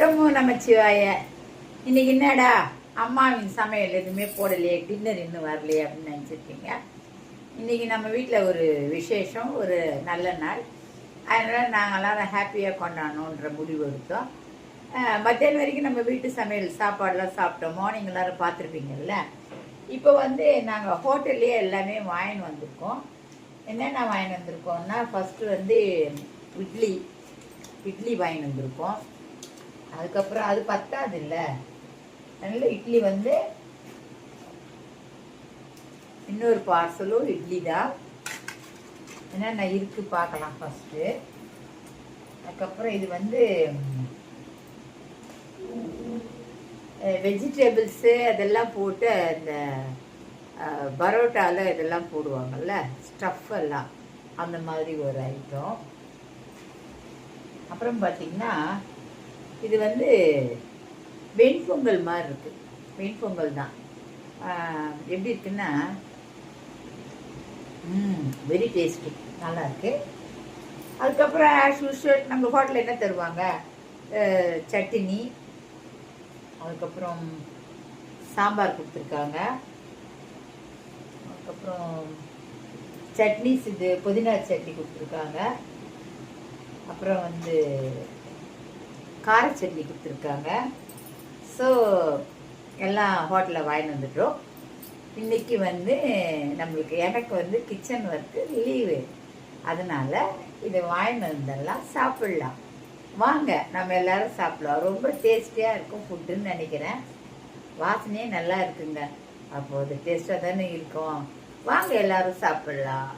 நமோ நமச்சிவாய. இன்னைக்கு என்னடா அம்மாவின் சமையல் எதுவுமே போடலையே, டின்னர் இன்னும் வரலையே அப்படின்னு நினச்சிருக்கீங்க. இன்னைக்கு நம்ம வீட்டில் ஒரு விசேஷம், ஒரு நல்ல நாள். அதனால் நாங்கள்லாம் ஹாப்பியாக கொண்டாடணுன்ற முடிவு எடுத்தோம். மத்தியானம் வரைக்கும் நம்ம வீட்டு சமையல் சாப்பாடெலாம் சாப்பிட்டோம். மார்னிங் எல்லோரும் பார்த்துருப்பீங்கல்ல. இப்போ நாங்கள் ஹோட்டல்லையே எல்லாமே வாங்கின்னு வந்திருக்கோம். என்னென்ன வாங்கின்னு வந்திருக்கோம்னா, ஃபஸ்ட்டு இட்லி வாங்கின்னு வந்திருக்கோம். அதுக்கப்புறம் அது பத்தாது இல்லை, அதனால் இட்லி இன்னொரு பார்சலும் இட்லி தான். என்னென்ன இருக்குது பார்க்கலாம் ஃபஸ்ட்டு. அதுக்கப்புறம் இது வெஜிடபிள்ஸு அதெல்லாம் போட்டு அந்த பரோட்டாவில் இதெல்லாம் போடுவாங்கள்ல, ஸ்டஃப் எல்லாம், அந்த மாதிரி ஒரு ஐட்டம். அப்புறம் பார்த்திங்கன்னா இது வெண்பொங்கல் மாதிரி இருக்குது. வெண்பொங்கல் தான். எப்படி இருக்குன்னா வெரி டேஸ்டி, நல்லா இருக்குது. அதுக்கப்புறம் ஆஸ் யூஷுவல் நம்ம ஹோட்டலில் என்ன தருவாங்க, சட்னி, அதுக்கப்புறம் சாம்பார் கொடுத்துருக்காங்க. அதுக்கப்புறம் சட்னிஸ், இது புதினா சட்னி கொடுத்துருக்காங்க. அப்புறம் கார சட்னி கொடுத்துருக்காங்க. ஸோ எல்லாம் ஹோட்டலில் வாங்கிட்டு வந்துட்டோம். இன்றைக்கி நம்மளுக்கு எனக்கு கிச்சன் ஒர்க்கு லீவு, அதனால் இதை வாங்கிட்டு வந்தெல்லாம் சாப்பிட்லாம். வாங்க நம்ம எல்லோரும் சாப்பிடலாம். ரொம்ப டேஸ்டியாக இருக்கும் ஃபுட்டுன்னு நினைக்கிறேன். வாசனையே நல்லா இருக்குங்க. அப்போது டேஸ்ட்டாக தானே இருக்கும். வாங்க எல்லோரும் சாப்பிட்லாம்.